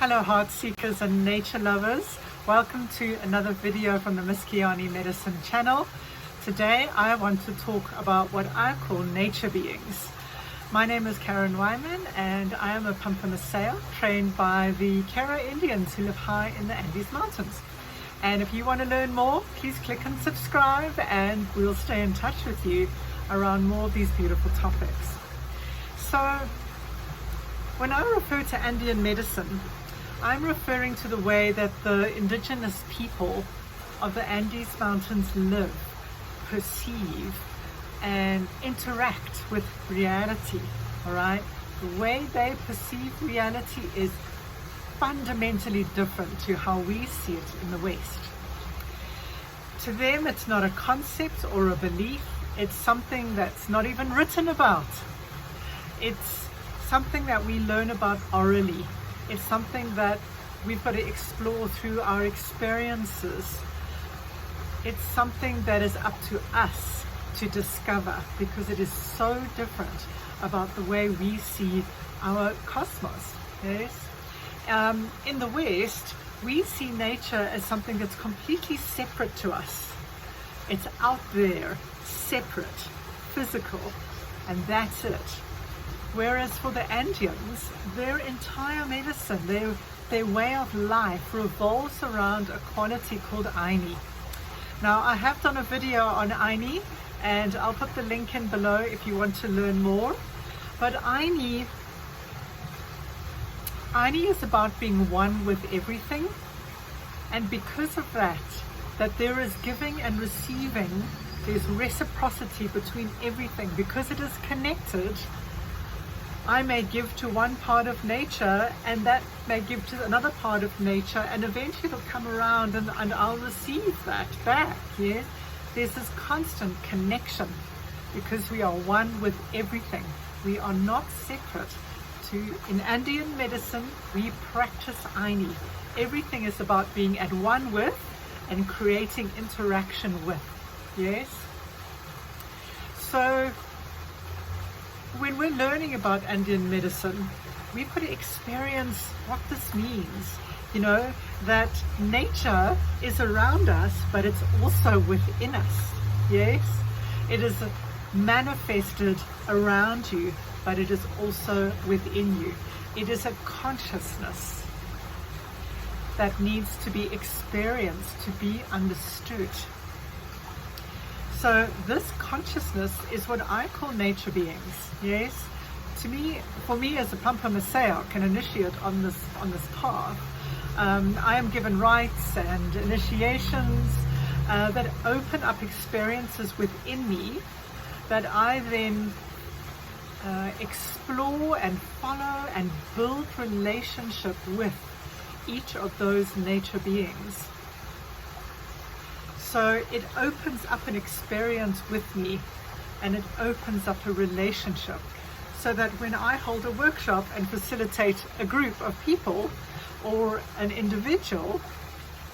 Hello heart seekers and nature lovers. Welcome to another video from the Miskayani Medicine channel. Today I want to talk about what I call nature beings. My name is Karen Wyman and I am a Pachamama trained by the Indians who live high in the Andes Mountains. And if you want to learn more, please click and subscribe and we'll stay in touch with you around more of these beautiful topics. So when I refer to Andean medicine, I'm referring to the way that the indigenous people of the Andes Mountains live, perceive, and interact with reality, all right? The way they perceive reality is fundamentally different to how we see it in the West. To them, it's not a concept or a belief. It's something that's not even written about. It's something that we learn about orally. It's something that we've got to explore through our experiences. It's something that is up to us to discover because it is so different about the way we see our cosmos. Yes? In the West, we see nature as something that's completely separate to us. It's out there, separate, physical, and that's it. Whereas for the Andeans, their entire medicine, their way of life revolves around a quality called Aini. Now, I have done a video on Aini, and I'll put the link in below if you want to learn more. But Aini is about being one with everything. And because of that there is giving and receiving, there's reciprocity between everything. Because it is connected, I may give to one part of nature and that may give to another part of nature, and eventually it'll come around and I'll receive that back. Yeah? There's this constant connection because we are one with everything. We are not separate. In Andean medicine, we practice Aini. Everything is about being at one with and creating interaction with. Yes? So when we're learning about Andean medicine, we've got to experience what this means. You know, that nature is around us, but it's also within us. Yes? It is manifested around you, but it is also within you. It is a consciousness that needs to be experienced, to be understood. So this consciousness is what I call nature beings. Yes, for me as a Pachamama, an initiate on this path, I am given rites and initiations that open up experiences within me that I then explore and follow and build relationship with each of those nature beings. So it opens up an experience with me and it opens up a relationship so that when I hold a workshop and facilitate a group of people or an individual,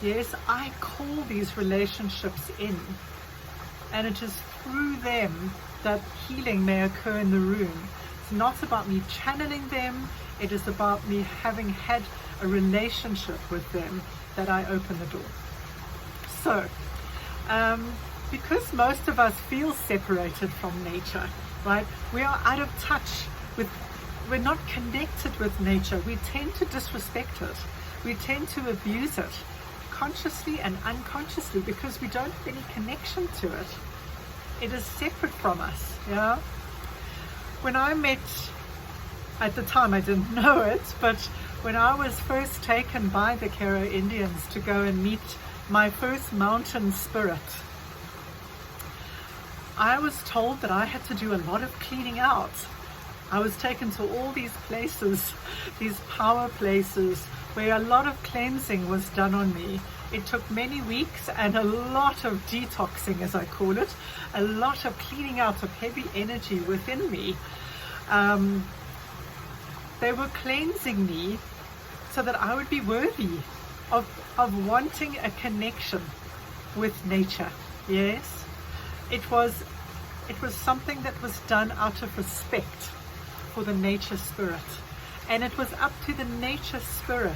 yes, I call these relationships in, and it is through them that healing may occur in the room. It's not about me channeling them, it is about me having had a relationship with them that I open the door. So, because most of us feel separated from nature, right? We are out of touch with, we're not connected with nature. We tend to disrespect it. We tend to abuse it, consciously and unconsciously, because we don't have any connection to it. It is separate from us, yeah? When I met, at the time I didn't know it, but when I was first taken by the Indians to go and meet my first mountain spirit, I was told that I had to do a lot of cleaning out. I was taken to all these places, these power places, where a lot of cleansing was done on me. It took many weeks and a lot of detoxing, as I call it, a lot of cleaning out of heavy energy within me. They were cleansing me so that I would be worthy of wanting a connection with nature. Yes, it was something that was done out of respect for the nature spirit, and it was up to the nature spirit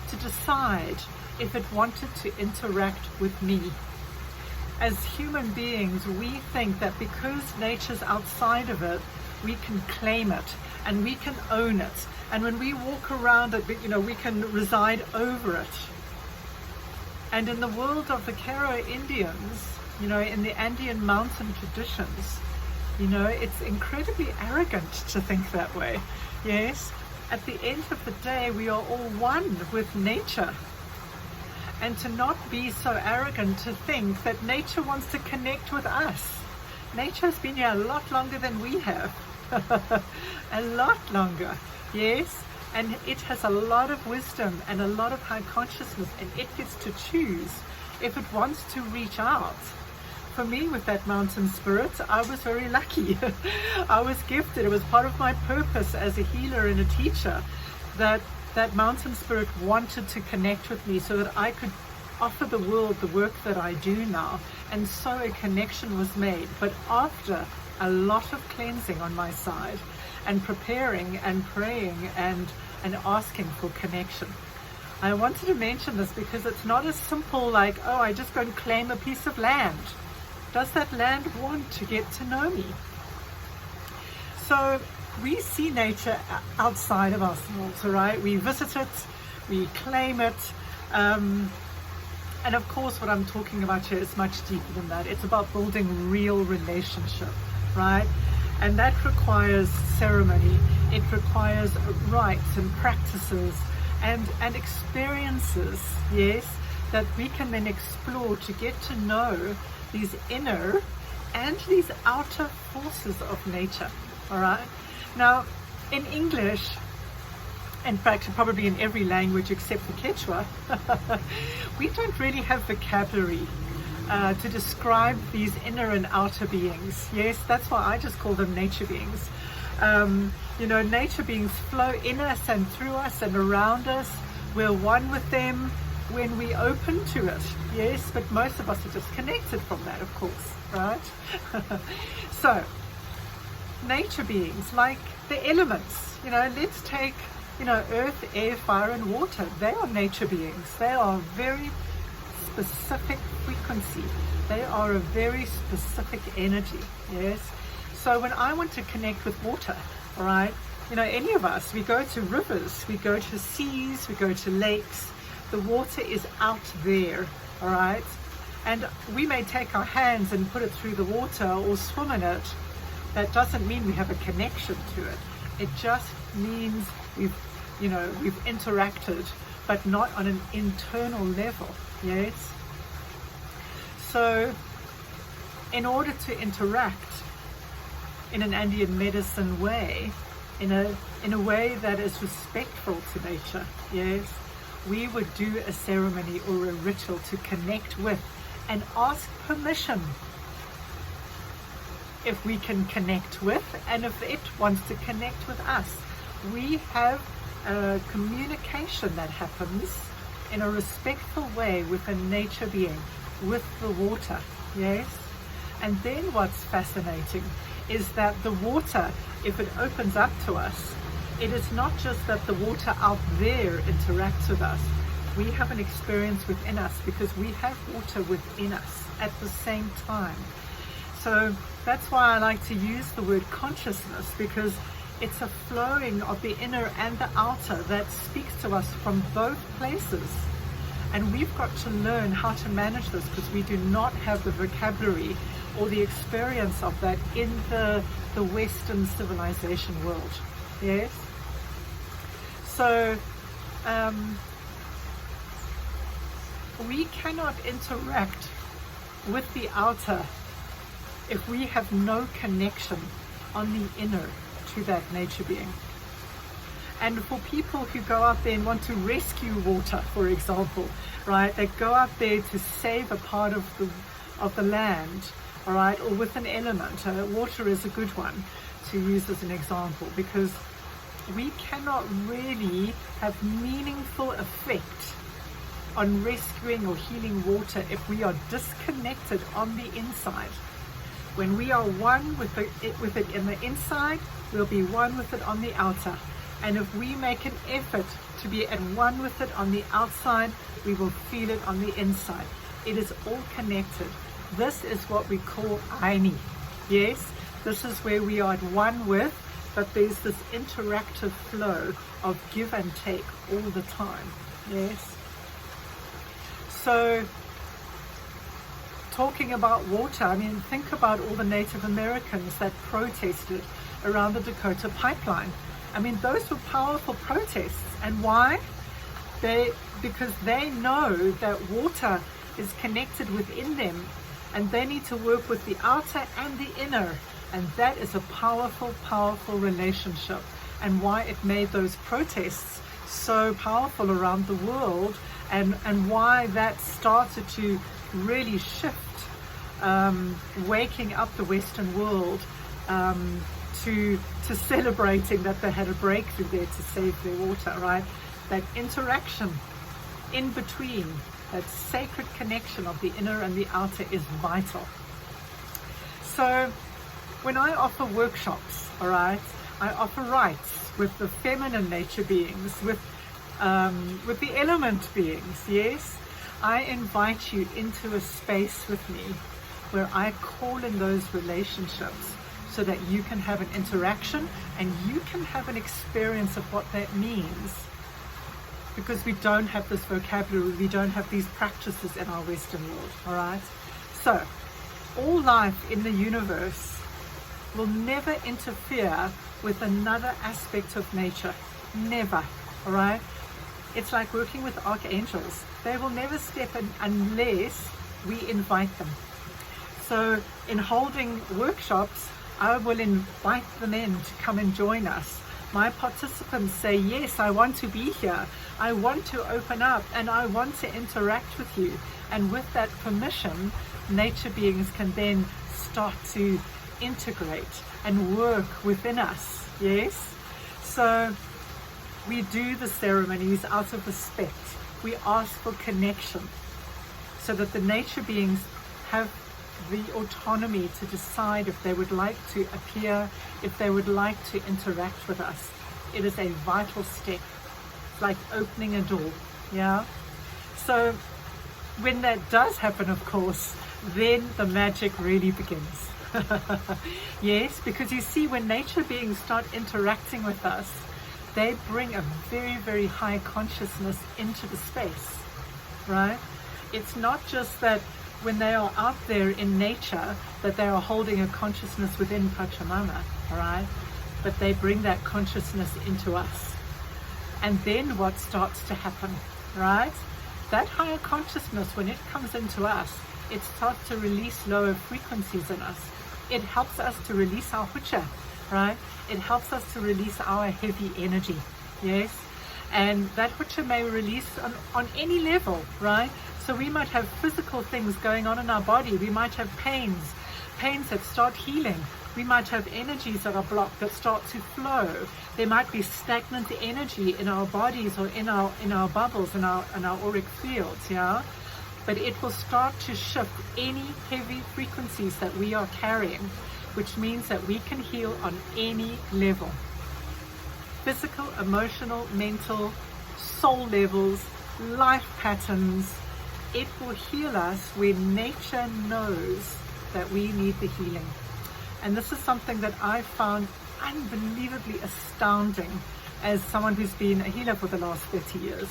to decide if it wanted to interact with me. As human beings, we think that because nature's outside of it, we can claim it and we can own it. And when we walk around it, we can reside over it. And in the world of the Karo Indians, in the Andean mountain traditions, it's incredibly arrogant to think that way. Yes, at the end of the day, we are all one with nature. And to not be so arrogant to think that nature wants to connect with us. Nature's been here a lot longer than we have. A lot longer, yes. And it has a lot of wisdom and a lot of high consciousness, and it gets to choose if it wants to reach out. For me, with that mountain spirit, I was very lucky. I was gifted. It was part of my purpose as a healer and a teacher that mountain spirit wanted to connect with me so that I could offer the world the work that I do now. And so a connection was made, but after a lot of cleansing on my side and preparing and praying and asking for connection. I wanted to mention this because it's not as simple like, oh, I just go and claim a piece of land. Does that land want to get to know me? So we see nature outside of ourselves, right? We visit it, we claim it, and of course what I'm talking about here is much deeper than that. It's about building real relationship, right? And that requires ceremony, it requires rites and practices and experiences, yes, that we can then explore to get to know these inner and these outer forces of nature, all right? Now, in English, in fact, probably in every language except for Quechua, we don't really have vocabulary to describe these inner and outer beings. Yes, that's why I just call them nature beings. Nature beings flow in us and through us and around us. We're one with them when we open to it. Yes, but most of us are disconnected from that, of course, right? So, nature beings, like the elements, let's take, earth, air, fire and water. They are nature beings. They are very specific frequency. They are a very specific energy, yes? So when I want to connect with water, all right, any of us, we go to rivers, we go to seas, we go to lakes. The water is out there, all right? And we may take our hands and put it through the water or swim in it. That doesn't mean we have a connection to it. It just means we've interacted, but not on an internal level, yes? So in order to interact in an Andean medicine way, in a way that is respectful to nature, yes, we would do a ceremony or a ritual to connect with and ask permission if we can connect with and if it wants to connect with us. We have a communication that happens in a respectful way with a nature being, with the water, yes? And then what's fascinating is that the water, if it opens up to us, it is not just that the water out there interacts with us. We have an experience within us because we have water within us at the same time. So that's why I like to use the word consciousness, because it's a flowing of the inner and the outer that speaks to us from both places. And we've got to learn how to manage this because we do not have the vocabulary or the experience of that in the Western civilization world. Yes? So we cannot interact with the outer if we have no connection on the inner to that nature being. And for people who go out there and want to rescue water, for example, right, they go out there to save a part of the land, all right, or with an element. Water is a good one to use as an example, because we cannot really have meaningful effect on rescuing or healing water if we are disconnected on the inside. When we are one with it in the inside, we'll be one with it on the outer. And if we make an effort to be at one with it on the outside, we will feel it on the inside. It is all connected. This is what we call Aini. Yes, this is where we are at one with, but there's this interactive flow of give and take all the time. Yes. So, talking about water, I mean, think about all the Native Americans that protested around the Dakota pipeline. I mean, those were powerful protests. And why? Because they know that water is connected within them, and they need to work with the outer and the inner. And that is a powerful, powerful relationship, and why it made those protests so powerful around the world, and why that started to really shift, waking up the Western world to celebrating that they had a breakthrough there to save their water, right? That interaction in between, that sacred connection of the inner and the outer is vital. So when I offer workshops, all right, I offer rites with the feminine nature beings, with the element beings, yes. I invite you into a space with me where I call in those relationships so that you can have an interaction and you can have an experience of what that means. Because we don't have this vocabulary, we don't have these practices in our Western world, all right? So, all life in the universe will never interfere with another aspect of nature. Never, all right? It's like working with archangels. They will never step in unless we invite them. So in holding workshops, I will invite them in to come and join us. My participants say, yes, I want to be here. I want to open up and I want to interact with you. And with that permission, nature beings can then start to integrate and work within us. Yes? So we do the ceremonies out of respect. We ask for connection so that the nature beings have the autonomy to decide if they would like to appear, if they would like to interact with us. It is a vital step. It's like opening a door, yeah? So when that does happen, of course, then the magic really begins. Yes, because you see, when nature beings start interacting with us, they bring a very, very high consciousness into the space, right? It's not just that when they are out there in nature that they are holding a consciousness within Pachamama, all right? But they bring that consciousness into us. And then what starts to happen, right? That higher consciousness, when it comes into us, it starts to release lower frequencies in us. It helps us to release our hucha, right? It helps us to release our heavy energy, yes? And that hucha may release on any level, right? So we might have physical things going on in our body. We might have pains that start healing. We might have energies that are blocked that start to flow. There might be stagnant energy in our bodies or in our bubbles, in our auric fields, yeah? But it will start to shift any heavy frequencies that we are carrying, which means that we can heal on any level. Physical, emotional, mental, soul levels, life patterns. It will heal us when nature knows that we need the healing. And this is something that I found unbelievably astounding as someone who's been a healer for the last 30 years,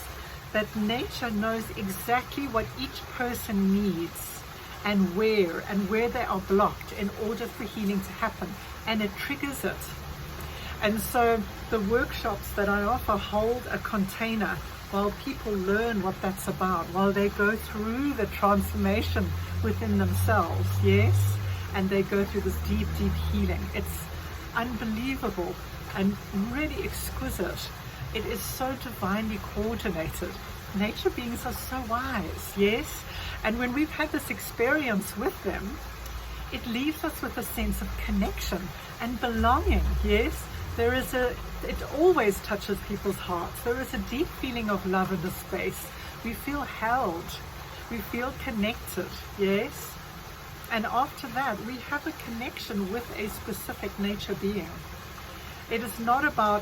that nature knows exactly what each person needs and where they are blocked in order for healing to happen, and it triggers it. And so the workshops that I offer hold a container while people learn what that's about, while they go through the transformation within themselves, yes? And they go through this deep, deep healing. It's unbelievable and really exquisite. It is so divinely coordinated. Nature beings are so wise, yes? And when we've had this experience with them, it leaves us with a sense of connection and belonging, yes? It always touches people's hearts. There is a deep feeling of love in the space. We feel held. We feel connected, yes? And after that, we have a connection with a specific nature being. It is not about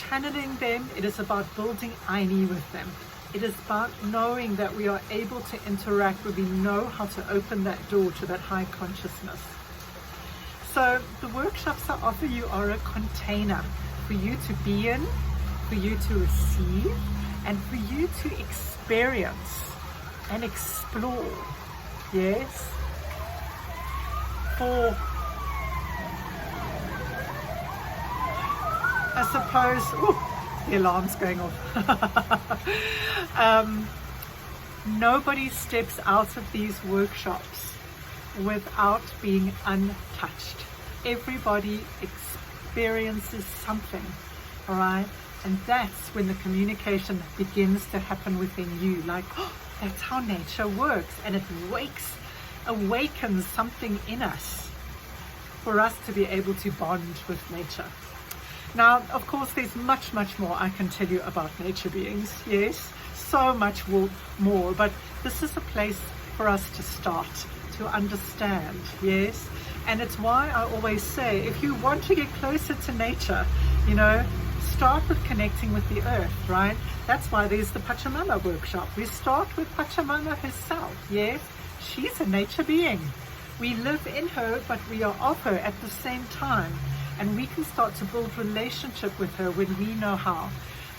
channeling them. It is about building Aini with them. It is about knowing that we are able to interact, where we know how to open that door to that high consciousness. So the workshops I offer you are a container for you to be in, for you to receive, and for you to experience and explore. Yes? For, I suppose, the alarm's going off. Nobody steps out of these workshops without being untouched. Everybody experiences something, all right? And that's when the communication begins to happen within you. Like, oh, that's how nature works. And it awakens something in us for us to be able to bond with nature. Now, of course, there's much, much more I can tell you about nature beings. Yes, so much more. But this is a place for us to start, to understand. Yes. And it's why I always say, if you want to get closer to nature, you know, start with connecting with the earth, right? That's why there's the Pachamama workshop. We start with Pachamama herself. Yes, she's a nature being. We live in her, but we are of her at the same time. And we can start to build relationship with her when we know how.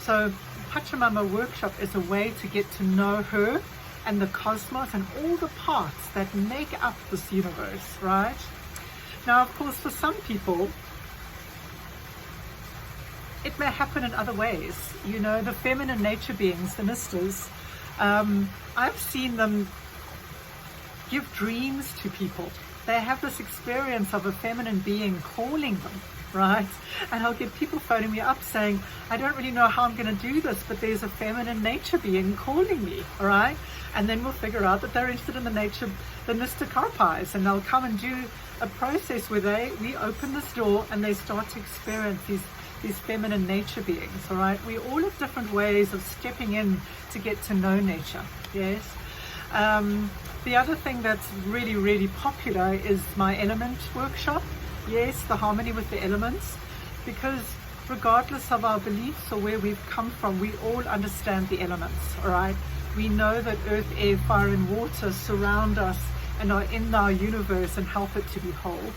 So Pachamama workshop is a way to get to know her and the cosmos and all the parts that make up this universe, right? Now, of course, for some people, it may happen in other ways. You know, the feminine nature beings, the Nistas, I've seen them give dreams to people. They have this experience of a feminine being calling them, right? And I'll get people phoning me up saying, I don't really know how I'm going to do this, but there's a feminine nature being calling me, all right? And then we'll figure out that they're interested in the nature, the Nista Karpais, and they'll come and do a process where we open this door and they start to experience these feminine nature beings, all right? We all have different ways of stepping in to get to know nature, yes? The other thing that's really, really popular is my element workshop. Yes, the harmony with the elements, because regardless of our beliefs or where we've come from, we all understand the elements, all right? We know that earth, air, fire, and water surround us and are in our universe and help it to be whole.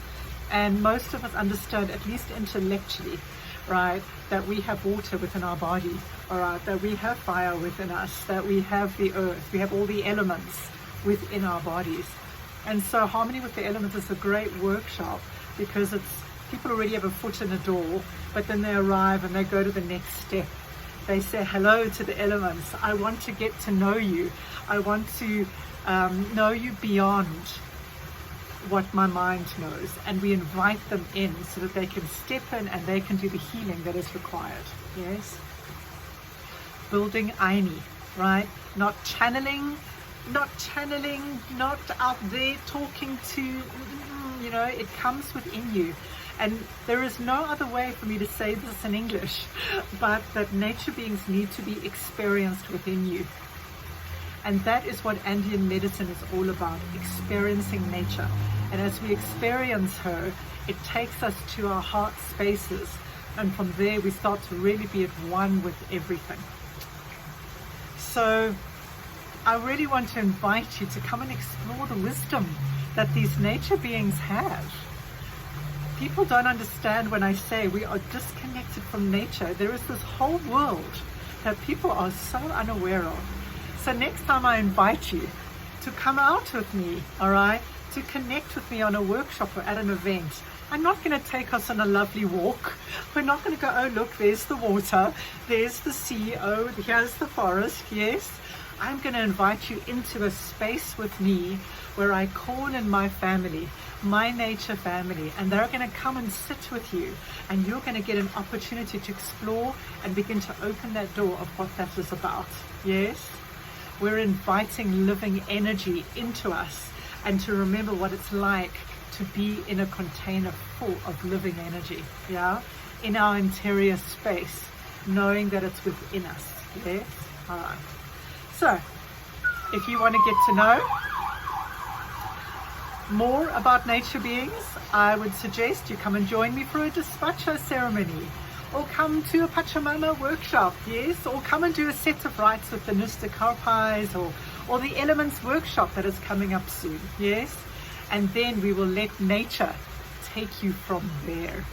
And most of us understand, at least intellectually, right, that we have water within our body, all right, that we have fire within us, that we have the earth, we have all the elements within our bodies. And so harmony with the elements is a great workshop, because it's people already have a foot in the door, but then they arrive and they go to the next step. They say hello to the elements. I want to get to know you. I want to know you beyond what my mind knows. And we invite them in so that they can step in and they can do the healing that is required. Yes? Building Aini, right? Not channeling, not out there talking to, you know, it comes within you. And there is no other way for me to say this in English, but that nature beings need to be experienced within you. And that is what Andean medicine is all about, experiencing nature. And as we experience her, it takes us to our heart spaces. And from there, we start to really be at one with everything. So I really want to invite you to come and explore the wisdom that these nature beings have. People don't understand when I say we are disconnected from nature. There is this whole world that people are so unaware of. So next time I invite you to come out with me, all right, to connect with me on a workshop or at an event. I'm not going to take us on a lovely walk. We're not going to go, oh look, there's the water, there's the sea, oh here's the forest. Yes, I'm going to invite you into a space with me where I call in my family, my nature family, and they're going to come and sit with you, and you're going to get an opportunity to explore and begin to open that door of what that is about. Yes, we're inviting living energy into us, and to remember what it's like to be in a container full of living energy, yeah, in our interior space, knowing that it's within us. Yes, all right. So if you want to get to know more about nature beings, I would suggest you come and join me for a despacho ceremony, or come to a Pachamama workshop, yes, or come and do a set of rites with the Nusta Karpais, or the Elements workshop that is coming up soon, yes, and then we will let nature take you from there.